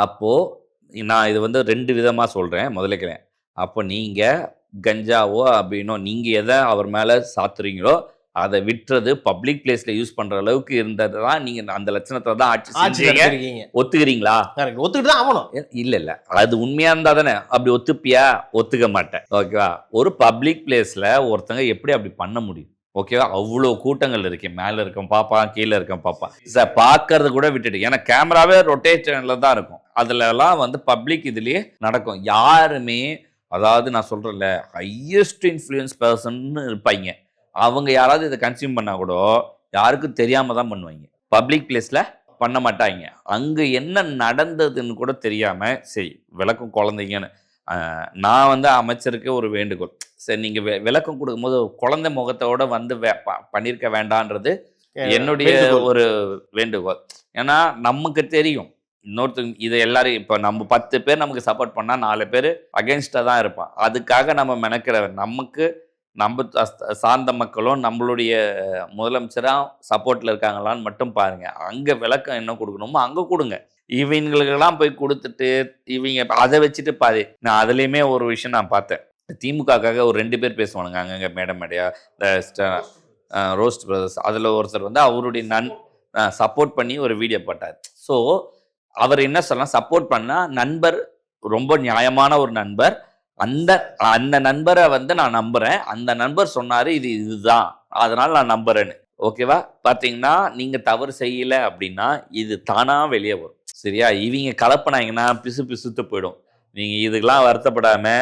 அப்போது நான் இது வந்து 2 விதமாக சொல்கிறேன். முதலிக்கிறேன், அப்போ நீங்கள் கஞ்சாவோ அப்படின்னோ நீங்கள் எதை அவர் மேலே சாத்துறீங்களோ அதை விட்டுறது பப்ளிக் பிளேஸில் யூஸ் பண்ணுற அளவுக்கு இருந்தது தான் நீங்கள் அந்த லட்சணத்தை தான் ஆட்சி செஞ்சீங்க. ஒத்துக்கிறீங்களா? ஒத்துக்கிட்டு தான் ஆகணும். இல்லை, அது உண்மையாக இருந்தால் தானே. அப்படி ஒத்துப்பியா? ஒத்துக்க மாட்டேன். ஓகேவா? ஒரு பப்ளிக் பிளேஸில் ஒருத்தங்க எப்படி அப்படி பண்ண முடியும்? ஓகேவா? அவ்வளோ கூட்டங்கள் இருக்கு. மேலே இருக்கேன் பாப்பா, கீழே இருக்கேன் பாப்பா. சார் பார்க்கறது கூட விட்டுட்டு, ஏன்னா கேமராவே ரொட்டேஷனில் தான் இருக்கும். அதுலலாம் வந்து பப்ளிக் இதுலேயே நடக்கும். யாருமே, அதாவது நான் சொல்கிறேன்ல, ஹையஸ்ட் இன்ஃப்ளூயன்ஸ் பர்சன் இருப்பாங்க. அவங்க யாராவது இதை கன்சியூம் பண்ணால் கூட யாருக்கும் தெரியாமல் தான் பண்ணுவாங்க. பப்ளிக் பிளேஸில் பண்ண மாட்டாங்க. அங்கே என்ன நடந்ததுன்னு கூட தெரியாமல் சரி விளக்கம் குழந்தைங்கன்னு. நான் வந்து அமைச்சருக்கு ஒரு வேண்டுகோள். சரி, நீங்கள் விளக்கம் கொடுக்கும்போது குழந்தை முகத்தோட வந்து பண்ணியிருக்க வேண்டான்றது என்னுடைய ஒரு வேண்டுகோள். ஏன்னா நமக்கு தெரியும் இன்னொருத்தங்க இதை எல்லாரும் இப்போ நம்ம 10 பேர் நமக்கு சப்போர்ட் பண்ணால் 4 பேர் அகென்ஸ்டாக தான் இருப்பான். அதுக்காக நம்ம மெனக்கிற நமக்கு நம்ம சார்ந்த மக்களும் நம்மளுடைய முதலமைச்சராக சப்போர்ட்டில் இருக்காங்களான்னு மட்டும் பாருங்கள். அங்கே விளக்கம் என்ன கொடுக்கணுமோ அங்கே கொடுங்க. இவங்களுக்கெல்லாம் போய் கொடுத்துட்டு இவங்க அதை வச்சுட்டு பாரு. நான் அதுலேயுமே ஒரு விஷயம் நான் பார்த்தேன். திமுகக்காக ஒரு 2 பேர் பேசுவானுங்க அங்கங்கே மேடையா, இந்த ரோஸ்ட் பிரதர்ஸ். அதில் ஒருத்தர் வந்து அவருடைய சப்போர்ட் பண்ணி ஒரு வீடியோ போட்டார். ஸோ அவர் என்ன சொல்லலாம், சப்போர்ட் பண்ணால் நண்பர், ரொம்ப நியாயமான ஒரு நண்பர், அந்த நண்பரை வந்து நான் நம்புறேன். அந்த நண்பர் சொன்னாரு இதுதான், அதனால நான் நம்புறேன்னு. ஓகேவா? பார்த்தீங்கன்னா நீங்கள் தவறு செய்யலை அப்படின்னா இது தானா வெளியே வரும். சரியா? இவங்க கலப்பினாங்கன்னா பிசுத்து போயிடும். நீங்கள் இதுக்கெல்லாம் வருத்தப்படாம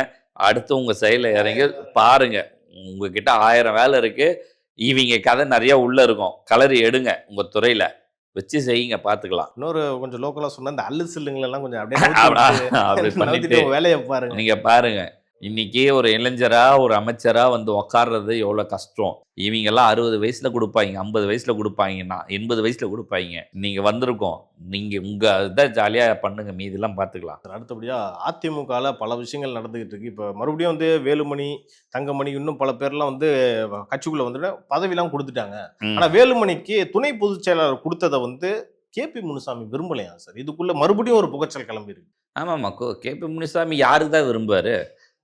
அடுத்து உங்கள் செயலில் இறங்கி பாருங்க. உங்ககிட்ட 1000 வேலை இருக்கு. இவங்க கதை நிறைய உள்ள இருக்கும். கலரி எடுங்க, உங்கள் துறையில் வச்சு செய்யுங்க, பார்த்துக்கலாம். இன்னொரு கொஞ்சம் லோக்கலாக சொன்னால் இந்த அல்லு சில்லுங்களெல்லாம் கொஞ்சம் அப்படியே பண்ணிட்டு வேலையை பாருங்க. நீங்கள் பாருங்க, இன்னைக்கு ஒரு இளைஞரா ஒரு அமைச்சரா வந்து உக்காடுறது எவ்வளோ கஷ்டம். இவங்கெல்லாம் 60 வயசுல கொடுப்பாங்க, 50 வயசுல கொடுப்பாங்கன்னா 80 வயசுல கொடுப்பாங்க. நீங்க வந்திருக்கோம், நீங்க உங்க இதான் ஜாலியா பண்ணுங்க, மீதெல்லாம் பார்த்துக்கலாம். அடுத்தபடியா அதிமுகவில் பல விஷயங்கள் நடந்துகிட்டு இருக்கு. இப்போ மறுபடியும் வந்து வேலுமணி, தங்கமணி, இன்னும் பல பேர்லாம் வந்து கட்சிக்குள்ள வந்துட்டு பதவியெல்லாம் கொடுத்துட்டாங்க. ஆனா வேலுமணிக்கு துணை பொதுச் செயலாளர் கொடுத்ததை வந்து கேபி முனுசாமி விரும்பலையா சார்? இதுக்குள்ள மறுபடியும் ஒரு புகைச்சல் கிளம்பி இருக்கு. ஆமாம்மா, கேபி முனுசாமி யாருக்கு தான் விரும்புவாரு?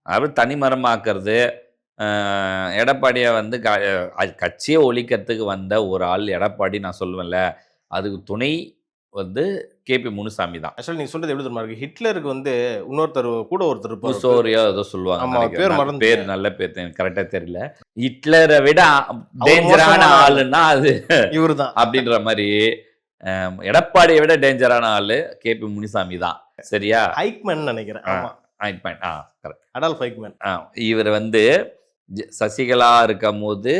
அவர் தனிமரமாக்குறது, எடப்பாடியை வந்து கட்சியை ஒழிக்கிறதுக்கு வந்த ஒரு ஆள் எடப்பாடி நான் சொல்லுவேன்ல, அதுக்கு துணை வந்து கேபி முனுசாமி தான். ஆக்சுவலி நீங்க சொல்றது எப்படி தெரியுமா இருக்கு, ஹிட்லருக்கு வந்து இன்னொருத்தர் கூட ஒருத்தர் இருப்பாரு. முசோரியோ ஏதோ சொல்லுவாங்க. ஆமா, நினைக்கிறேன். பேர் நான் மறந்து பேர் நல்ல பேர் எனக்கு கரெக்டா தெரியல. ஹிட்லரை விட டேஞ்சரான மோசமான ஆளு. ஆளுன்னா அது இவருதான். அப்படின்ற மாதிரி எடப்பாடியை விட டேஞ்சரான ஆளு கேபி முனுசாமி தான். சரியா? ஹைக்மேன் நினைக்கிறேன். ஆமா, கரெக்ட். அடால்ஃப் ஹைக்மேன். இவர் வந்து சசிகலா இருக்கும் போது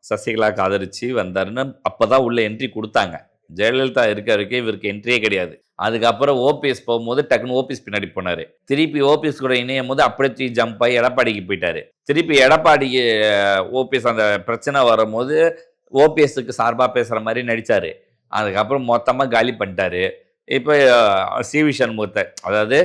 சசிகலாக்கு ஆதரிச்சு வந்தாருன்னு அப்பதான் உள்ள என்ட்ரி கொடுத்தாங்க. ஜெயலலிதா இருக்க வரைக்கும் இவருக்கு என்ட்ரியே கிடையாது. அதுக்கப்புறம் ஓபிஎஸ் போகும்போது டக்குன்னு ஓபிஎஸ் பின்னாடி போனாரு. திருப்பி ஓபிஎஸ் கூட இணையும் போது அப்படியே ஜம்ப் ஆகி எடப்பாடிக்கு போயிட்டாரு. திருப்பி எடப்பாடிக்கு ஓபிஎஸ் அந்த பிரச்சனை வரும்போது ஓபிஎஸ்க்கு சார்பாக பேசுற மாதிரி நடிச்சாரு. அதுக்கப்புறம் மொத்தமாக காலி பண்ணிட்டாரு. இப்போ சிவி சண்முகத்தை, அதாவது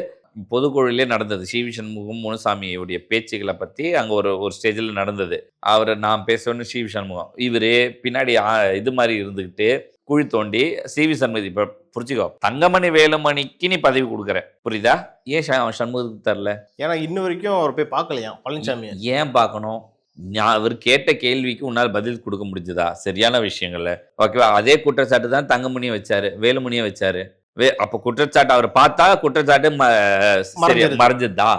பொதுக்குழுவிலே நடந்தது சிவி சண்முகம் முனுசாமியுடைய பேச்சுக்களை பற்றி அங்கே ஒரு ஸ்டேஜில் நடந்தது. அவர் நான் பேசணும்னு சிவி சண்முகம் இவர் பின்னாடி இது மாதிரி இருந்துக்கிட்டு குழி தோண்டி சிவி சண்முகத்தை இப்போ புரிச்சுக்கோ, தங்கமணி வேலுமணிக்கு நீ பதவி கொடுக்குற, புரியுதா? ஏன் சண்முகத்துக்கு தரல? ஏன்னா இன்ன வரைக்கும் அவர் போய் பார்க்கலையா பழனிசாமி? ஏன் பார்க்கணும்? அவர் கேட்ட கேள்விக்கு உன்னால் பதில் கொடுக்க முடிஞ்சதா? சரியான விஷயங்கள்ல ஓகேவா? அதே குற்றச்சாட்டு தான் தங்கமணியை வச்சாரு, வேலுமணியை வச்சாரு. அப்போ குற்றச்சாட்டு அவர் பார்த்தா குற்றச்சாட்டு மறைஞ்சதா?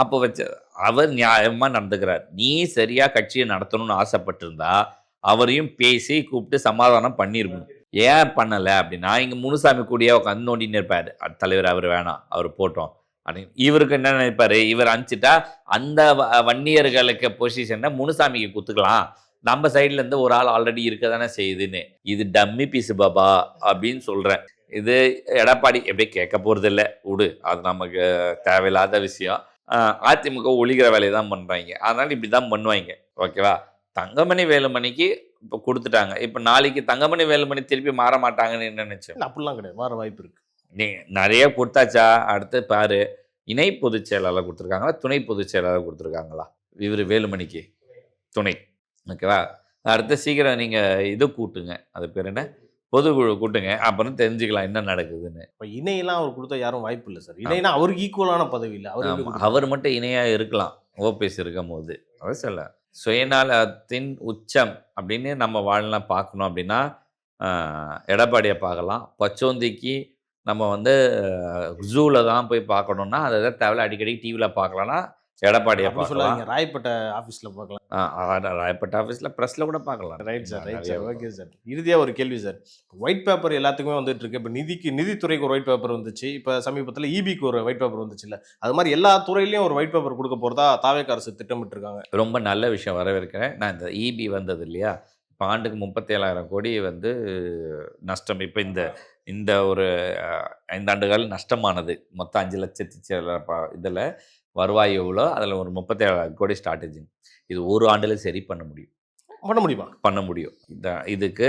அப்போ வச்ச அவர் நியாயமா நடந்துக்கிறார். நீ சரியா கட்சியை நடத்தணும்னு ஆசைப்பட்டிருந்தா அவரையும் பேசி கூப்பிட்டு சமாதானம் பண்ணியிருக்கணும். ஏன் பண்ணல அப்படின்னா, இங்க முனுசாமி கூடிய உட்காந்து நோண்டின்னு இருப்பாரு, தலைவர் அவர் வேணாம் அவர் போட்டோம் அப்படின்னு. இவருக்கு என்ன நினைப்பாரு, இவர் அனுப்பிச்சிட்டா அந்த வன்னியர்களுக்கு பொசிஷனை முனுசாமிக்கு குத்துக்கலாம், நம்ம சைட்ல இருந்து ஒரு ஆள் ஆல்ரெடி இருக்க தானே செய்யுதுன்னு. இது டம்மி பீஸு பாபா அப்படின்னு சொல்றேன். இது எடப்பாடி எப்படி கேட்க போறது இல்லை, விடு, அது நமக்கு தேவையில்லாத விஷயம். அதிமுக ஒழிக்கிற வேலையை தான் பண்றாங்க, அதனால இப்படிதான் பண்ணுவாங்க. ஓகேவா? தங்கமணி வேலுமணிக்கு இப்போ கொடுத்துட்டாங்க. இப்போ நாளைக்கு தங்கமணி வேலுமணி திருப்பி மாற மாட்டாங்கன்னு என்ன நினைச்சேன்? அப்படிலாம் கிடையாது, மாற வாய்ப்பு இருக்கு. நீ நிறைய கொடுத்தாச்சா? அடுத்து பாரு, இணை பொதுச் செயலாளர் கொடுத்துருக்காங்களா, துணை பொதுச் செயலாளர் கொடுத்துருக்காங்களா? இவர் வேலுமணிக்கு துணை. ஓகேவா? அடுத்து சீக்கிரம் நீங்கள் இது கூட்டுங்க, அது பேர் என்ன, பொதுக்குழு கூட்டுங்க, அப்புறம் தெரிஞ்சுக்கலாம் என்ன நடக்குதுன்னு. இப்போ இணையெல்லாம் அவர் கொடுத்தா யாரும் வாய்ப்பு இல்லை சார். இணைனா அவருக்கு ஈக்குவலான பதவி இல்லை. அவர் மட்டும் இணையாக இருக்கலாம் ஓபிஎஸ் இருக்கும் போது. அவர் சொல்ல சுயநலத்தின் உச்சம் அப்படின்னு நம்ம வாழ்நாள் பார்க்கணும் அப்படின்னா எடப்பாடியை பார்க்கலாம். பச்சோந்திக்கு நம்ம வந்து ஜூவில் தான் போய் பார்க்கணுன்னா அதை தான் தேவையில்ல அடிக்கடி டிவியில் பார்க்கலான்னா எடப்பாடியை பார்க்கலாம். ராயப்பேட்டை ஆஃபீஸில் பார்க்கலாம். ராயப்பேட்டை ஆஃபீஸில் ப்ரெஸ்ஸில் கூட பார்க்கலாம். Right sir, right sir. Okay sir. இறுதியாக ஒரு கேள்வி சார். ஒயிட் பேப்பர் எல்லாத்துக்குமே வந்துட்டு இருக்கு. இப்போ நிதித்துறைக்கு ஒரு ஒயிட் பேப்பர் வந்துச்சு. இப்போ சமீபத்தில் இபிக்கு ஒரு ஒயிட் பேப்பர் வந்துச்சு இல்லை? அது மாதிரி எல்லா துறையிலையும் ஒரு ஒயிட் பேப்பர் கொடுக்க போகிறதா தாவேக அரசு திட்டமிட்டு இருக்காங்க. ரொம்ப நல்ல விஷயம், வரவேற்கிறேன். நான் இந்த இபி வந்தது இல்லையா, இப்போ ஆண்டுக்கு 37,000 கோடி வந்து நஷ்டம். இப்போ இந்த ஒரு 5 ஆண்டுகள் நஷ்டமானது மொத்தம் 5 லட்சத்தி இதில் வருவாய் எவ்வளோ, அதில் ஒரு 37,000 கோடி ஸ்ட்ராட்டஜி. இது ஒரு ஆண்டில் சரி பண்ண முடியுமா? பண்ண முடியும். இதுக்கு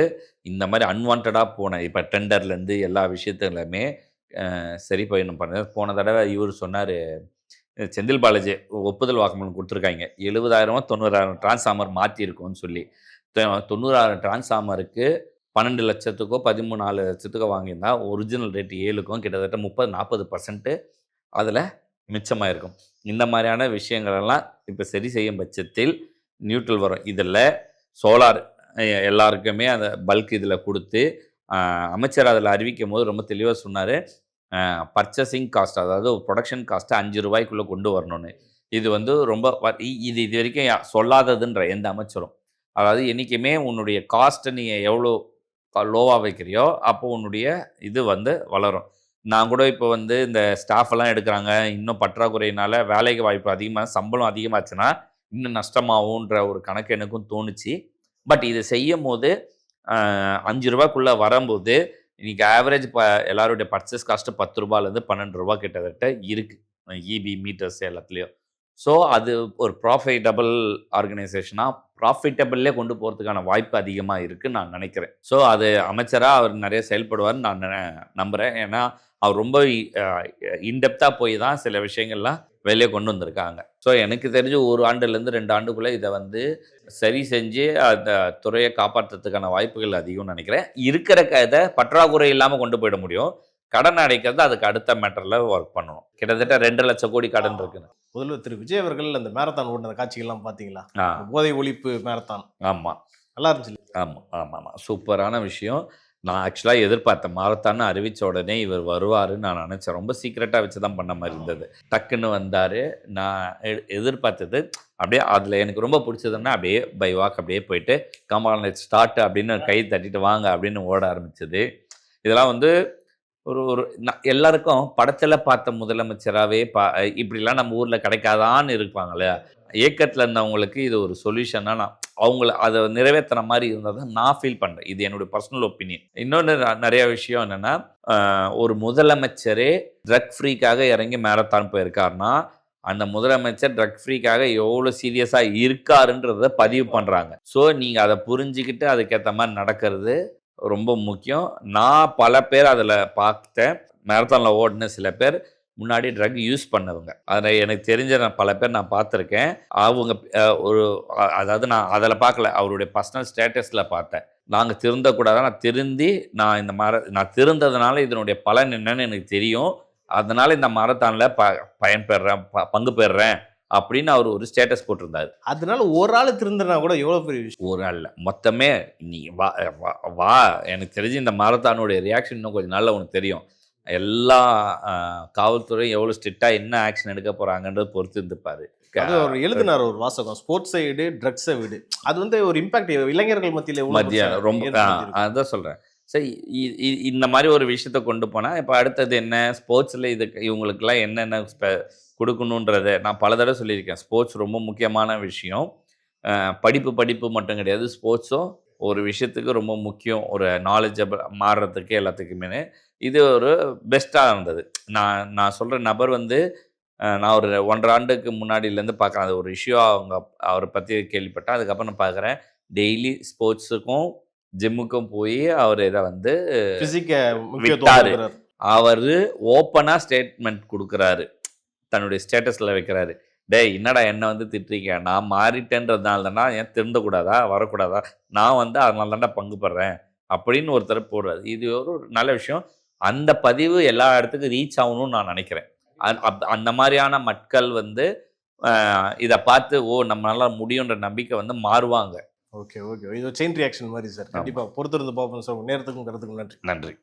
இந்த மாதிரி அன்வான்டாக போன இப்போ டெண்டர்லேருந்து எல்லா விஷயத்துலையுமே சரி பண்ண போன தடவை இவர் சொன்னார், செந்தில் பாலாஜி ஒப்புதல் வாக்குமூலம் கொடுத்துருக்காங்க. 70,000 90,000 டிரான்ஸ்ஃபார்மர் மாற்றிருக்கோன்னு சொல்லி. 90,000 டிரான்ஸ்ஃபார்மருக்கு 12 லட்சத்துக்கோ 13 லட்சத்துக்கோ வாங்கியிருந்தா ஒரிஜினல் ரேட்டு 7க்கும் கிட்டத்தட்ட 30-40% அதில் மிச்சமாக இருக்கும். இந்த மாதிரியான விஷயங்களெல்லாம் இப்போ சரி செய்யும் பட்சத்தில் நியூட்ரல் வரும். இதில் சோலார் எல்லாருக்குமே அந்த பல்க் இதில் கொடுத்து அமைச்சர் அதில் அறிவிக்கும் போது ரொம்ப தெளிவாக சொன்னார், பர்ச்சேசிங் காஸ்ட், அதாவது ப்ரொடக்ஷன் காஸ்ட்டை 5 ரூபாய்க்குள்ளே கொண்டு வரணும்னு. இது வந்து ரொம்ப இது வரைக்கும் சொல்லாததுன்ற எந்த அமைச்சரும். அதாவது என்றைக்குமே உன்னுடைய காஸ்ட்டை நீங்கள் எவ்வளோ லோவாக வைக்கிறியோ அப்போ உன்னுடைய இது வந்து வளரும். நான் கூட இப்போ வந்து இந்த ஸ்டாஃபெல்லாம் எடுக்கிறாங்க, இன்னும் பற்றாக்குறையினால் வேலைக்கு வாய்ப்பு அதிகமாக, சம்பளம் அதிகமாச்சுன்னா இன்னும் நஷ்டமாகுன்ற ஒரு கணக்கு எனக்கும் தோணுச்சு. பட் இதை செய்யும் போது 5 ரூபாய்க்குள்ளே வரும்போது இன்றைக்கி ஆவரேஜ் எல்லாருடைய பர்ச்சேஸ் காஸ்ட்டு 10 ரூபாயிலேருந்து 12 ரூபா கிட்டத்தட்ட இருக்குது இபி மீட்டர்ஸ் எல்லாத்துலேயும். ஸோ அது ஒரு ப்ராஃபிட்டபிள் ஆர்கனைசேஷனாக ப்ராஃபிட்டபிள்லே கொண்டு போகிறதுக்கான வாய்ப்பு அதிகமாக இருக்குதுன்னு நான் நினைக்கிறேன். ஸோ அது அமைச்சராக அவர் நிறைய செயல்படுவார்னு நான் நம்புகிறேன். ஏன்னா அவர் ரொம்ப இன்டெப்த்தாக போய் தான் சில விஷயங்கள்லாம் வெளியே கொண்டு வந்திருக்காங்க. ஸோ எனக்கு தெரிஞ்சு 1 ஆண்டுலேருந்து 2 ஆண்டுக்குள்ளே இதை வந்து சரி செஞ்சு அந்த துறையை காப்பாற்றுறதுக்கான வாய்ப்புகள் அதிகம்னு நினைக்கிறேன். இருக்கிற இதை பற்றாக்குறை இல்லாமல் கொண்டு போயிட முடியும். கடன் அடைக்கிறது அதுக்கு அடுத்த மேட்டர்ல ஒர்க் பண்ணணும். கிட்டத்தட்ட 2 லட்சம் கோடி கடன் இருக்குன்னு. முதல்வர் திரு விஜய் அவர்கள் அந்த மேரத்தான் ஓடின காட்சிகள்லாம் பாத்தீங்களா? ஆ, போதை ஒழிப்பு மேரத்தான் ஆமா நல்லா இருந்துச்சு. ஆமா ஆமா ஆமா சூப்பரான விஷயம். நான் ஆக்சுவலாக எதிர்பார்த்தேன் மாரத்தான்னு அறிவித்த உடனே இவர் வருவாருன்னு நான் நினச்சேன். ரொம்ப சீக்ரெட்டாக வச்சு தான் பண்ண மாதிரி இருந்தது. டக்குன்னு வந்தார். நான் எதிர்பார்த்தது அப்படியே அதில் எனக்கு ரொம்ப பிடிச்சதுன்னா அப்படியே பை வாக் அப்படியே போயிட்டு கமால் லெட்ஸ் ஸ்டார்ட் அப்படின்னு கை தட்டிட்டு வாங்க அப்படின்னு ஓட ஆரம்பிச்சது. இதெல்லாம் வந்து ஒரு ஒரு எல்லாருக்கும் படத்தில் பார்த்த முதலமைச்சராகவே இப்படிலாம் நம்ம ஊரில் கிடைக்காதான்னு இருப்பாங்களே, ஏக்கத்தில் இருந்தவங்களுக்கு இது ஒரு சொல்யூஷனாக நான் அவங்கள அதை நிறைவேற்றுற மாதிரி இருந்ததை நான் ஃபீல் பண்ணுறேன். இது என்னுடைய பர்சனல் ஒப்பீனியன். இன்னொன்று நிறைய விஷயம் என்னென்னா, ஒரு முதலமைச்சரே ட்ரக் ஃப்ரீக்காக இறங்கி மேரத்தான் போயிருக்காருன்னா அந்த முதலமைச்சர் ட்ரக் ஃப்ரீக்காக எவ்வளோ சீரியஸாக இருக்காருன்றத பதிவு பண்ணுறாங்க. ஸோ நீங்கள் அதை புரிஞ்சுக்கிட்டு அதுக்கேற்ற மாதிரி நடக்கிறது ரொம்ப முக்கியம். நான் பல பேர் அதில் பார்த்தேன். மேரத்தானில் ஓடின சில பேர் முன்னாடி ட்ரக் யூஸ் பண்ணவங்க. அதில் எனக்கு தெரிஞ்ச பல பேர் நான் பார்த்துருக்கேன். அவங்க அதாவது நான் அதில் பார்க்கல, அவருடைய பர்சனல் ஸ்டேட்டஸில் பார்த்தேன். நாங்கள் திருந்தக்கூடாதான், நான் திருந்தி நான் திருந்ததுனால இதனுடைய பலன் என்னன்னு எனக்கு தெரியும், அதனால் இந்த மாரத்தானில் பயன்பெறேன் பங்கு பெறுறேன் அப்படின்னு அவர் ஒரு ஸ்டேட்டஸ் போட்டிருந்தார். அதனால ஒரு ஆள் திருந்தனா கூட எவ்வளோ பெரிய விஷயம். ஒரு ஆள் மொத்தமே நீ வா எனக்கு தெரிஞ்சு இந்த மாரத்தானுடைய ரியாக்ஷன் இன்னும் கொஞ்சம் நாளில் உனக்கு தெரியும். எல்லா காவல்துறையும் எவ்வளோ ஸ்ட்ரிக்டாக என்ன ஆக்ஷன் எடுக்க போகிறாங்கன்றது பொறுத்து இருந்துப்பாரு. அவர் எழுதினார் ஒரு வாசகம், ஸ்போர்ட்ஸ் சைடு ட்ரக்ஸை விடு. அது வந்து ஒரு இம்பாக்ட் இளைஞர்கள் மத்தியில் ரொம்ப அதான் சொல்கிறேன். சரி, இந்த மாதிரி ஒரு விஷயத்த கொண்டு போனால் இப்போ அடுத்தது என்ன, ஸ்போர்ட்ஸில் இவங்களுக்கெல்லாம் என்னென்ன கொடுக்கணுன்றதை நான் பல தடவை சொல்லியிருக்கேன். ஸ்போர்ட்ஸ் ரொம்ப முக்கியமான விஷயம். படிப்பு மட்டும் கிடையாது, ஸ்போர்ட்ஸும் ஒரு விஷயத்துக்கு ரொம்ப முக்கியம். ஒரு நாலேஜபிள் மாறுறதுக்கு எல்லாத்துக்குமே இது ஒரு பெஸ்ட்டாக இருந்தது. நான் சொல்கிற நபர் வந்து நான் ஒரு 1.5 ஆண்டுக்கு முன்னாடியிலேருந்து பார்க்குறேன். அது ஒரு இஷ்யூ அவரை பற்றி கேள்விப்பட்டேன். அதுக்கப்புறம் நான் பார்க்குறேன் டெய்லி ஸ்போர்ட்ஸுக்கும் ஜிம்முக்கும் போய் அவர் இதை வந்து விட்டார். அவர் ஓப்பனாக ஸ்டேட்மெண்ட் கொடுக்குறாரு, தன்னுடைய ஸ்டேட்டஸில் வைக்கிறாரு. டேய் என்னடா என்னை வந்து திட்டுறீங்க, நான் மாறிட்டேன்றதுனால தானே, ஏன் திருந்தக்கூடாதா வரக்கூடாதா, நான் வந்து அதனால தானே பங்கு பெறேன் அப்படின்னு ஒருத்தர் போடுறாரு. இது ஒரு நல்ல விஷயம். அந்த பதிவு எல்லா இடத்துக்கும் ரீச் ஆகணும்னு நான் நினைக்கிறேன். அந்த மாதிரியான மக்கள் வந்து இதை பார்த்து நம்மளால முடியுன்ற நம்பிக்கை வந்து மாறுவாங்க. ஓகே, இது செயின் ரியாக்ஷன் மாதிரி சார். கண்டிப்பாக பொறுத்திருந்து பார்ப்போம் சார். நேரத்துக்கும் கருத்துக்கும் நன்றி.